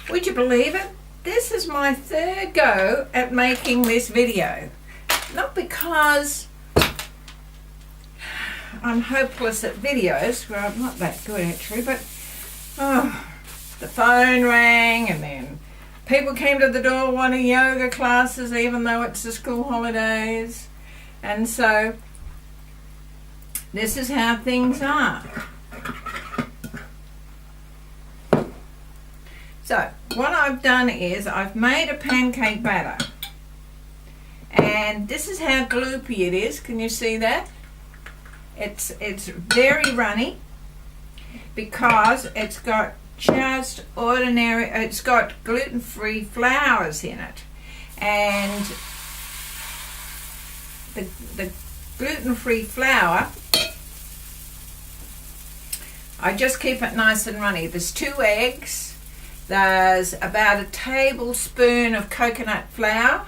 Would you believe it? This is my third go at making this video. Not because I'm hopeless at videos, well, I'm not that good actually, but the phone rang and then people came to the door wanting yoga classes even though it's the school holidays. And so this is how things are. So what I've done is I've made a pancake batter, and this is how gloopy it is. Can you see that? It's very runny because it's got just ordinary, it's got gluten-free flours in it, and the gluten-free flour, I just keep it nice and runny. There's 2 eggs. There's about a tablespoon of coconut flour.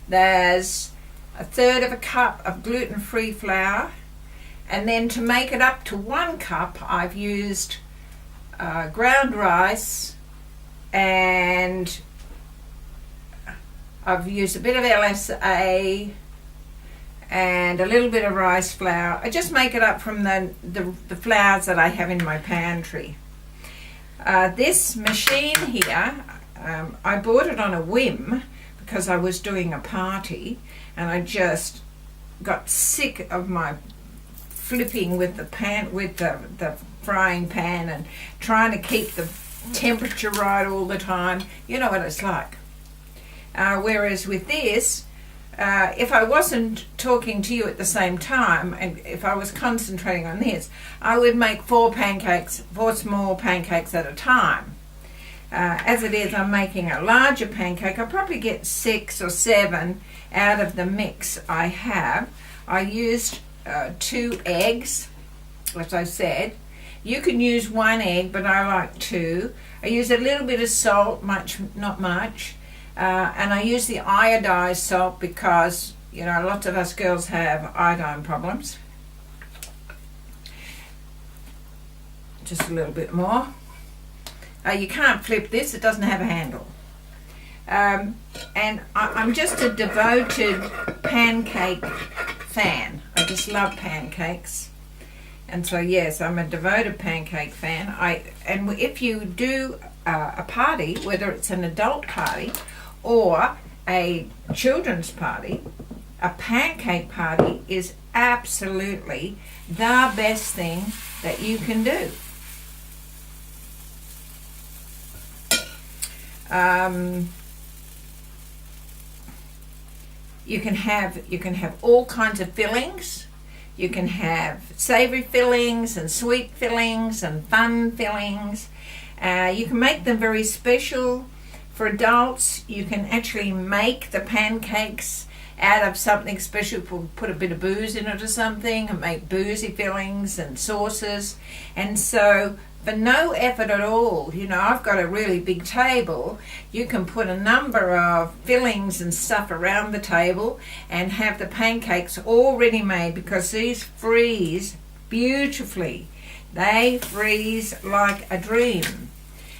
There's 1/3 of a cup of gluten-free flour. And then to make it up to 1 cup, I've used ground rice, and I've used a bit of LSA and a little bit of rice flour. I just make it up from the flours that I have in my pantry. This machine here, I bought it on a whim because I was doing a party and I just got sick of my flipping with the frying pan and trying to keep the temperature right all the time. You know what it's like. Whereas with this, if I wasn't talking to you at the same time, and if I was concentrating on this, I would make 4 small pancakes at a time. As it is, I'm making a larger pancake. I'll probably get 6 or 7 out of the mix I have. I used 2 eggs, as I said. You can use 1 egg, but I like 2. I use a little bit of salt, not much. And I use the iodized salt because, you know, lots of us girls have iodine problems. Just a little bit more. You can't flip this, it doesn't have a handle. And I'm just a devoted pancake fan. I just love pancakes. And so yes, I'm a devoted pancake fan. And if you do a party, whether it's an adult party or a children's party, a pancake party is absolutely the best thing that you can do. You can have all kinds of fillings. You can have savory fillings and sweet fillings and fun fillings. You can make them very special. For adults, you can actually make the pancakes out of something special. Put a bit of booze in it or something and make boozy fillings and sauces. And so for no effort at all, you know, I've got a really big table. You can put a number of fillings and stuff around the table and have the pancakes already made, because these freeze beautifully. They freeze like a dream.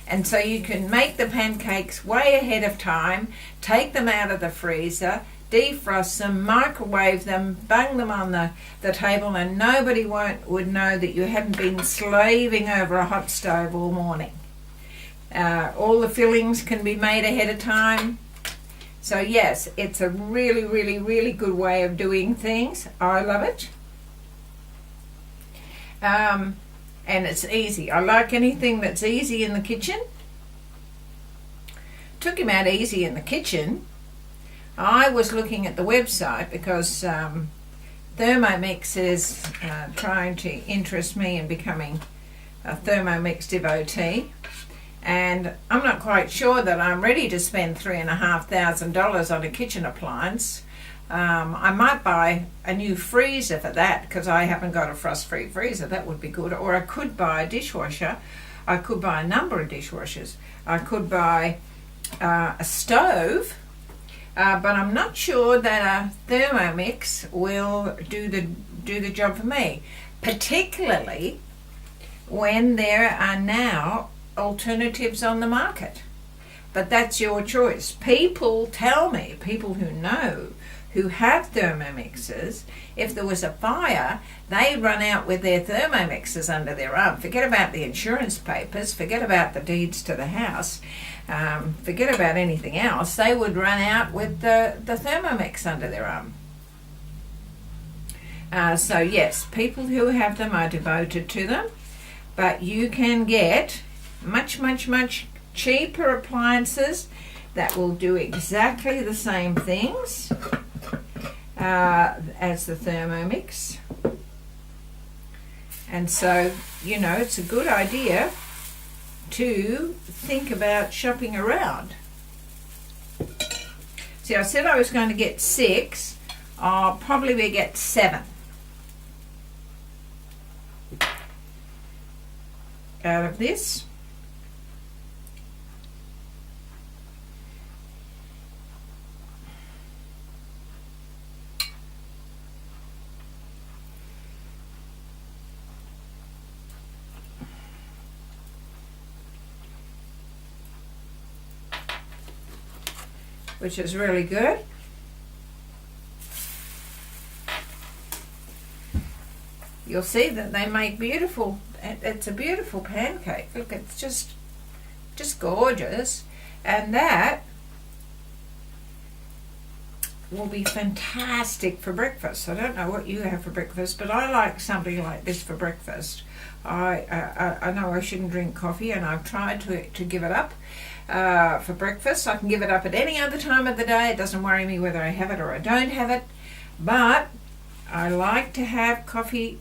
And so you can make the pancakes way ahead of time, take them out of the freezer, defrost them, microwave them, bang them on the table, and nobody would know that you hadn't been slaving over a hot stove all morning. All the fillings can be made ahead of time. So yes, it's a really, really, really good way of doing things. I love it. And it's easy. I like anything that's easy in the kitchen. Took him out easy in the kitchen. I was looking at the website because Thermomix is trying to interest me in becoming a Thermomix devotee. And I'm not quite sure that I'm ready to spend $3,500 on a kitchen appliance. I might buy a new freezer for that, because I haven't got a frost-free freezer. That would be good. Or I could buy a dishwasher. I could buy a number of dishwashers. I could buy a stove, but I'm not sure that a Thermomix will do the job for me, particularly when there are now alternatives on the market. but that's your choice. People tell me, people who know, who have Thermomixes, if there was a fire, they run out with their Thermomixes under their arm. Forget about the insurance papers, forget about the deeds to the house, forget about anything else. They would run out with the Thermomix under their arm. So yes, people who have them are devoted to them, but you can get much, much, much cheaper appliances that will do exactly the same things as the Thermomix. And so, you know, it's a good idea to think about shopping around. See, I said I was going to get 6. I'll probably get 7 out of this. Which is really good. You'll see that they make beautiful, it's a beautiful pancake. Look, it's just gorgeous. And that will be fantastic for breakfast. I don't know what you have for breakfast, but I like something like this for breakfast. I know I shouldn't drink coffee, and I've tried to give it up for breakfast. I can give it up at any other time of the day. It doesn't worry me whether I have it or I don't have it, but I like to have coffee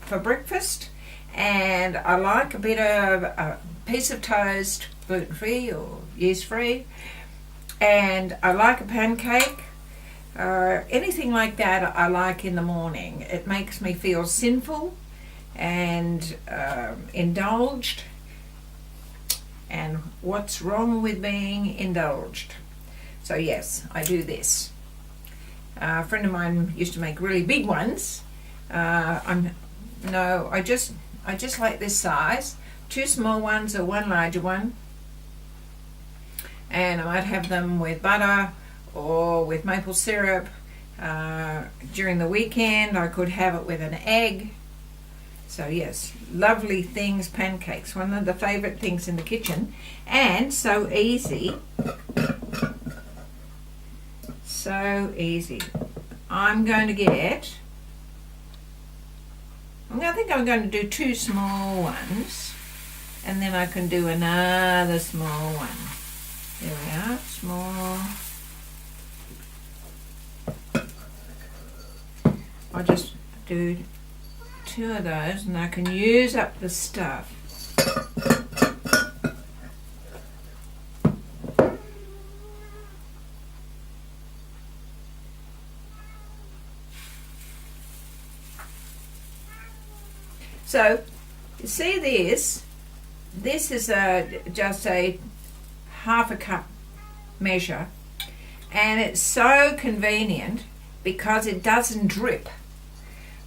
for breakfast, and I like a bit of a piece of toast, gluten-free or yeast-free, and I like a pancake. Anything like that I like in the morning. It makes me feel sinful and indulged. And what's wrong with being indulged? So yes, I do this. A friend of mine used to make really big ones. I just like this size. 2 small ones or 1 larger one. And I might have them with butter or with maple syrup. During the weekend I could have it with an egg. So yes, lovely things, pancakes, one of the favourite things in the kitchen, and so easy. So easy. I think I'm going to do 2 small ones, and then I can do another small one. There we are, small. I'll just do 2 of those, and I can use up the stuff. So, you see this is just a half a cup measure, and it's so convenient because it doesn't drip.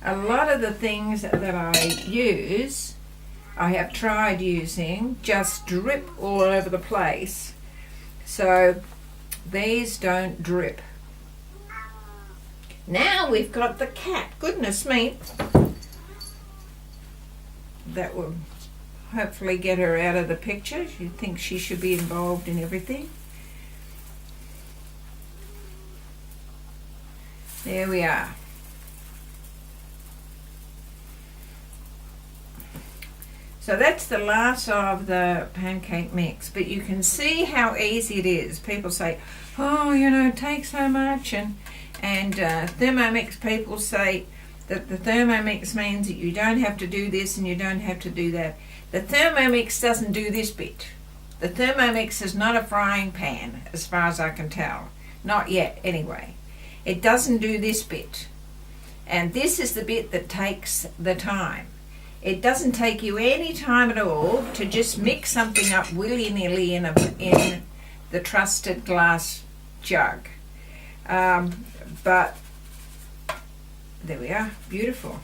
A lot of the things that I use, I have tried using, just drip all over the place. So these don't drip. Now we've got the cat. Goodness me. That will hopefully get her out of the picture. She thinks she should be involved in everything. There we are. So that's the last of the pancake mix, but you can see how easy it is. People say, oh, you know, it takes so much, and Thermomix people say that the Thermomix means that you don't have to do this and you don't have to do that. The Thermomix doesn't do this bit. The Thermomix is not a frying pan, as far as I can tell. Not yet, anyway. It doesn't do this bit. And this is the bit that takes the time. It doesn't take you any time at all to just mix something up willy-nilly in the trusted glass jug. But there we are, beautiful.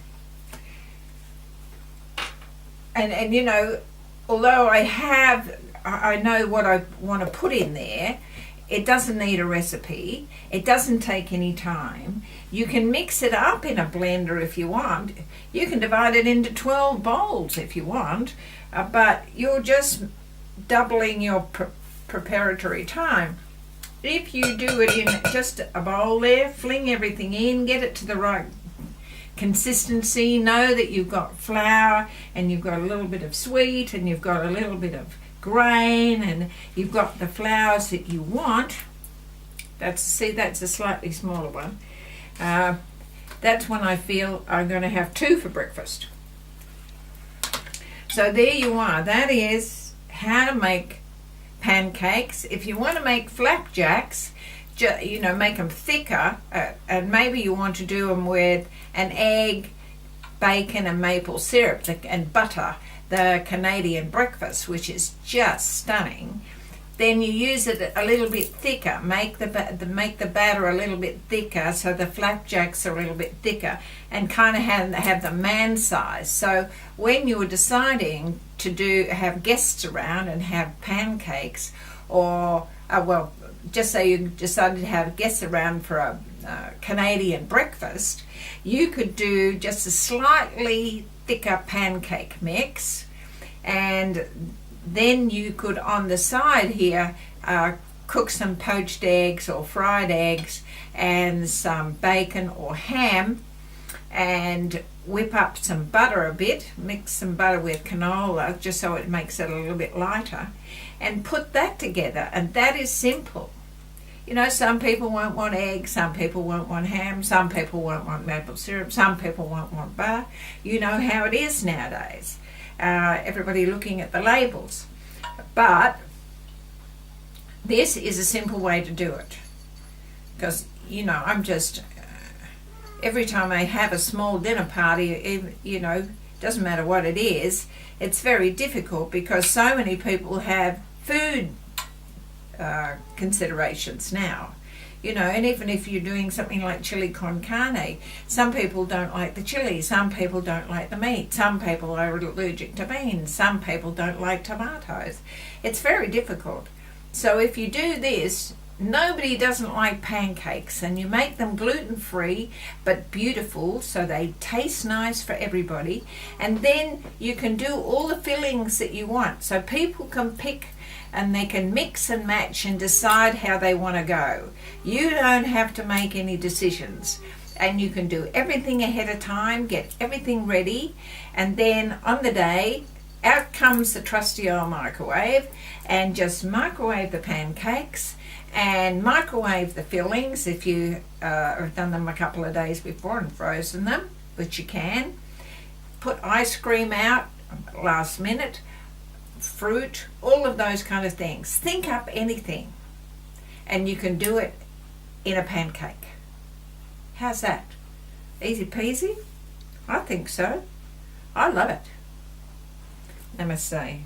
And you know, although I have I know what I want to put in there. It doesn't need a recipe. It doesn't take any time. You can mix it up in a blender if you want. You can divide it into 12 bowls if you want, but you're just doubling your preparatory time. If you do it in just a bowl there, fling everything in, get it to the right consistency, know that you've got flour and you've got a little bit of sweet and you've got a little bit of grain and you've got the flours that you want. That's a slightly smaller one. That's when I feel I'm going to have 2 for breakfast. So there you are. That is how to make pancakes. If you want to make flapjacks, make them thicker, and maybe you want to do them with an egg, bacon and maple syrup and butter, the Canadian breakfast, which is just stunning. Then you use it a little bit thicker, make the batter a little bit thicker so the flapjacks are a little bit thicker, and kind of have the man size. So when you're deciding to have guests around and have pancakes, or just say you decided to have guests around for a Canadian breakfast, you could do just a slightly thicker pancake mix, and then you could on the side here cook some poached eggs or fried eggs and some bacon or ham, and whip up some butter a bit, mix some butter with canola just so it makes it a little bit lighter, and put that together. And that is simple. Some people won't want eggs, some people won't want ham, some people won't want maple syrup, some people won't want butter. You know how it is nowadays. Everybody looking at the labels. But this is a simple way to do it. Because, I'm just, every time I have a small dinner party, doesn't matter what it is, it's very difficult because so many people have food considerations now, and even if you're doing something like chili con carne, some people don't like the chili, some people don't like the meat, some people are allergic to beans, some people don't like tomatoes. It's very difficult. So if you do this, nobody doesn't like pancakes, and you make them gluten-free but beautiful so they taste nice for everybody, and then you can do all the fillings that you want so people can pick and they can mix and match and decide how they want to go. You don't have to make any decisions, and you can do everything ahead of time, get everything ready, and then on the day, out comes the trusty old microwave, and just microwave the pancakes and microwave the fillings if you have done them a couple of days before and frozen them, which you can. Put ice cream out last minute, fruit, all of those kind of things. Think up anything and you can do it in a pancake. How's that? Easy peasy? I think so. I love it. Namaste.